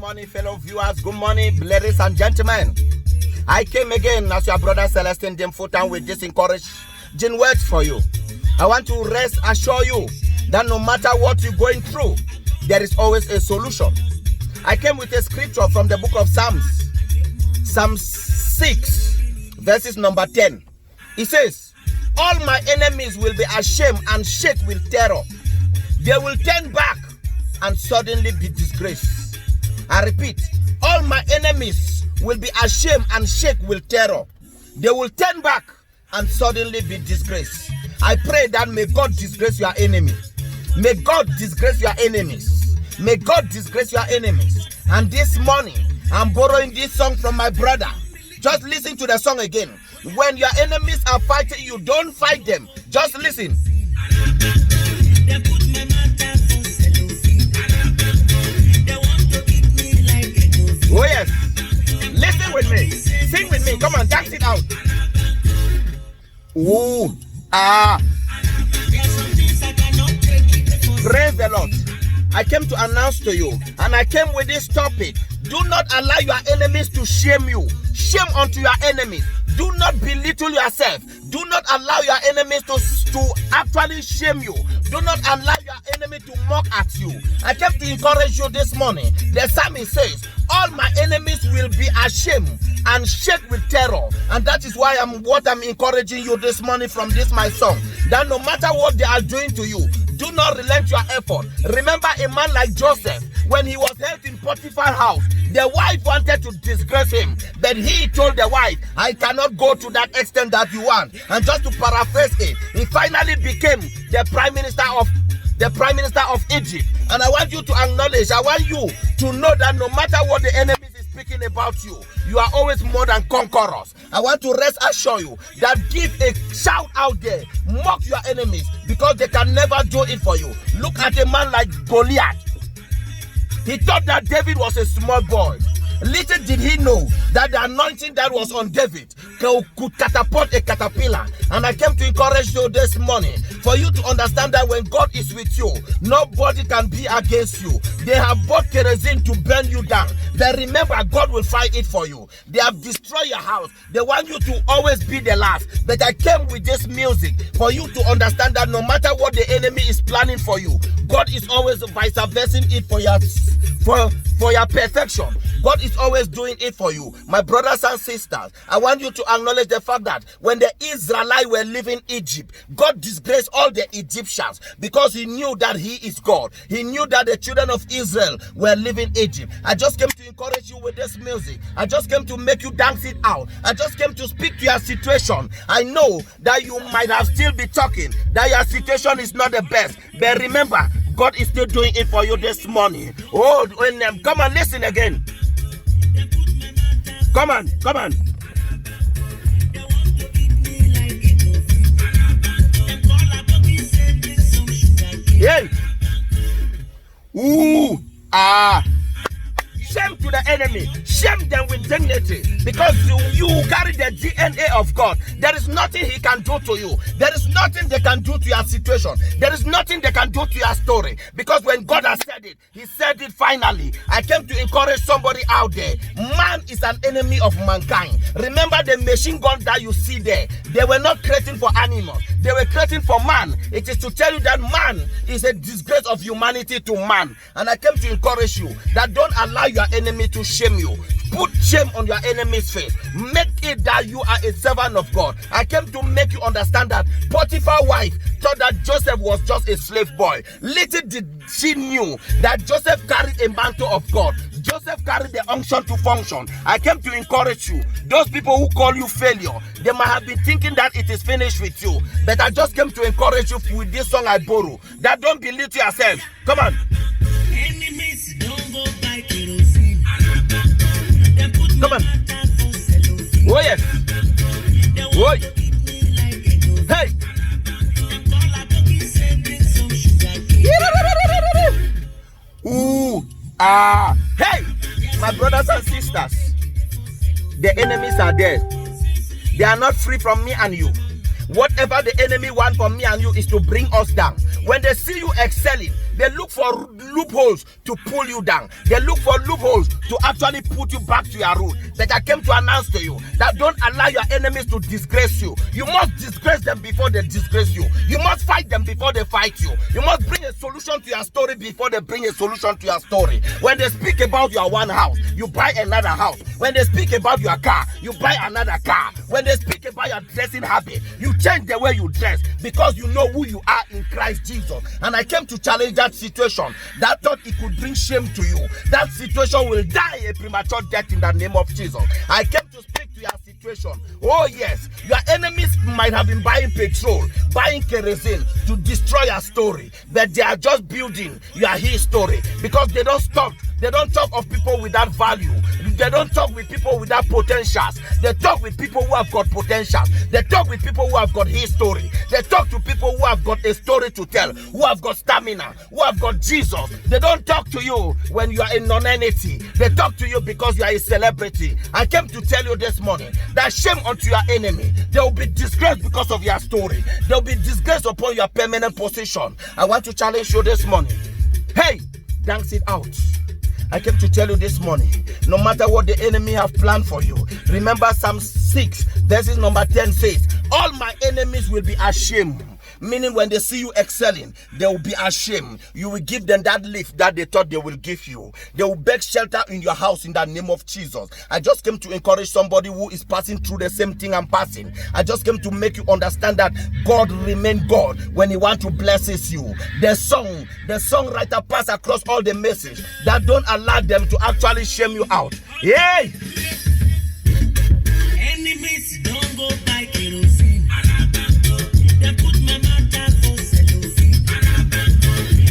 morning, fellow viewers. Good morning, ladies and gentlemen. I came again as your brother Celestine Demfutan with this encouraging words for you. I want to assure you that no matter what you're going through, there is always a solution. I came with a scripture from the book of Psalms, Psalm 6, verses number 10. It says, all my enemies will be ashamed and shake with terror. They will turn back and suddenly be disgraced. I repeat, all my enemies will be ashamed and shake with terror. They will turn back and suddenly be disgraced. I pray that may God disgrace your enemy. May God disgrace your enemies. May God disgrace your enemies. And this morning, I'm borrowing this song from my brother. Just listen to the song again. When your enemies are fighting you, don't fight them. Just listen. Oh yes. Listen with me. Sing with me. Come on, dance it out. Ooh. Ah. Praise the Lord. I came to announce to you, and I came with this topic. Do not allow your enemies to shame you. Shame unto your enemies. Do not belittle yourself. Do not allow your enemies to actually shame you. Do not allow your enemy to mock at you. I came to encourage you this morning. The psalmist says, all my enemies will be ashamed and shake with terror. And that is why I'm encouraging you this morning from this my song. That no matter what they are doing to you, do not relent your effort. Remember a man like Joseph, when he was held in Potiphar's house, the wife wanted to disgrace him, but he told the wife, I cannot go to that extent that you want. And just to paraphrase it, he finally became the prime minister of Egypt. And I want you to acknowledge, I want you to know that no matter what the enemy is speaking about you, you are always more than conquerors. I want to assure you that give a shout out there, mock your enemies, because they can never do it for you. Look at a man like Goliath. He thought that David was a small boy. Little did he know that the anointing that was on David could catapult a caterpillar. And I came to encourage you this morning for you to understand that when God is with you, nobody can be against you. They have bought kerosene to burn you down. But remember, God will fight it for you. They have destroyed your house. They want you to always be the last. But I came with this music for you to understand that no matter what the enemy is planning for you, God is always vice versa it for your perfection. God is always doing it for you. My brothers and sisters, I want you to acknowledge the fact that when the Israelites were leaving Egypt, God disgraced all the Egyptians because he knew that he is God. He knew that the children of Israel were leaving Egypt. I just came to encourage you with this music. I just came to make you dance it out. I just came to speak to your situation. I know that you might have still be talking that your situation is not the best, but remember, God is still doing it for you this morning. Oh, come on, listen again. Come on. Yeah. Ooh, ah. Shame to the enemy. Shame them with dignity. Because you carry the DNA of God. There is nothing he can do to you. There is nothing they can do to your situation. There is nothing they can do to your story. Because when God has said it, he said it finally. I came to encourage somebody out there. Man is an enemy of mankind. Remember the machine gun that you see there. They were not creating for animals. They were creating for man. It is to tell you that man is a disgrace of humanity to man. And I came to encourage you that don't allow your enemy to shame you. Put shame on your enemy's face. Make it that you are a servant of God. I came to make you understand that Potiphar's wife thought that Joseph was just a slave boy. Little did she knew that Joseph carried a mantle of God. Joseph carried the unction to function. I came to encourage you. Those people who call you failure, they might have been thinking that it is finished with you. But I just came to encourage you with this song I borrow. That don't belittle yourself. Come on. Enemies don't go by kerosene. Come on. Oh yes. Oh. Hey. Ooh. Ah. Hey. My brothers and sisters. The enemies are there. They are not free from me and you. Whatever the enemy wants from me and you is to bring us down. When they see you excelling, They look for loopholes to pull you down. They look for loopholes to actually put you back to your root. But I came to announce to you that don't allow your enemies to disgrace you. You must disgrace them before they disgrace you. You must fight them before they fight you. You must bring a solution to your story before they bring a solution to your story. When they speak about your one house, you buy another house. When they speak about your car, you buy another car. When they speak about your dressing habit, you change the way you dress because you know who you are in Christ Jesus. And I came to challenge that situation that thought it could bring shame to you. That situation will die a premature death in the name of Jesus. I came to speak to your situation. Oh yes, your enemies might have been buying petrol, buying kerosene to destroy your story, but they are just building your history because they don't stop. They don't talk of people without value. They don't talk with people without potentials. They talk with people who have got potentials. They talk with people who have got history. They talk to people who have got a story to tell, who have got stamina, who have got Jesus. They don't talk to you when you are a non-entity. They talk to you because you are a celebrity. I came to tell you this morning that shame unto your enemy. They will be disgraced because of your story. They will be disgraced upon your permanent position. I want to challenge you this morning. Hey, dance it out. I came to tell you this morning, no matter what the enemy have planned for you, remember Psalm 6, verses number 10 says, all my enemies will be ashamed. Meaning when they see you excelling, they will be ashamed. You will give them that lift that they thought they will give you. They will beg shelter in your house in the name of Jesus. I just came to encourage somebody who is passing through the same thing I'm passing. I just came to make you understand that God remains God when He wants to bless you. The songwriter pass across all the message that don't allow them to actually shame you out. Yay! Enemies don't go buy kerosene. They put my matter for cellophane.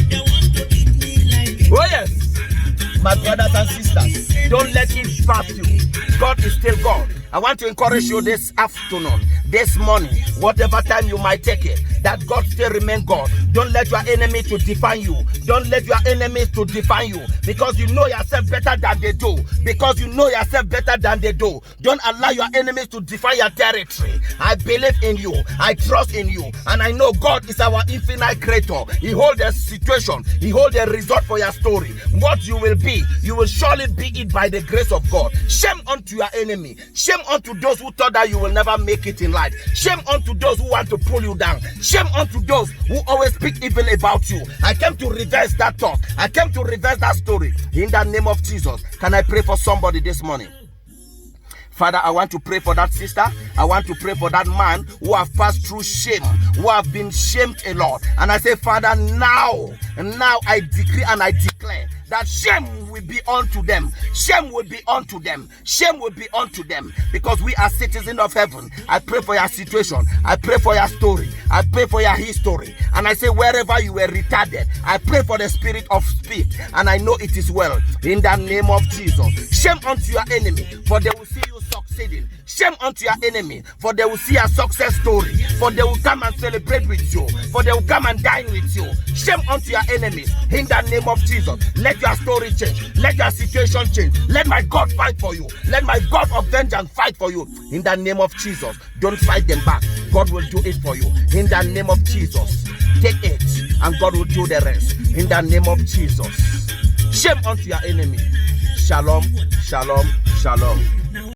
They want to eat me like a Oh yes, my brothers and sisters, don't let it pass you. God is still God. I want to encourage you this afternoon, this morning, whatever time you might take it, that God still remains God. Don't let your enemy to define you. Don't let your enemies to define you because you know yourself better than they do. Because you know yourself better than they do. Don't allow your enemies to define your territory. I believe in you. I trust in you. And I know God is our infinite creator. He holds the situation. He holds the result for your story. What you will be, you will surely be it by the grace of God. Shame unto your enemy. Shame unto those who thought that you will never make it in life. Shame unto those who want to pull you down. Shame unto those who always speak evil about you. I came to reverse that thought. I came to reverse that story. In the name of Jesus, can I pray for somebody this morning? Father, I want to pray for that sister. I want to pray for that man who have passed through shame, who have been shamed a lot. And I say, Father, now I decree and I declare that shame will be unto them. Shame will be unto them. Shame will be unto them. Because we are citizens of heaven. I pray for your situation. I pray for your story. I pray for your history. And I say, wherever you were retarded, I pray for the spirit of speed. And I know it is well. In the name of Jesus. Shame unto your enemy, for they will see you succeeding. Shame unto your enemy, for they will see a success story. For they will come and celebrate with you. For they will come and dine with you. Shame unto your enemies. In the name of Jesus. Let your story change. Let your situation change. Let my God fight for you. Let my God of vengeance fight for you. In the name of Jesus. Don't fight them back. God will do it for you. In the name of Jesus. Take it and God will do the rest. In the name of Jesus. Shame unto your enemy. Shalom, shalom, shalom.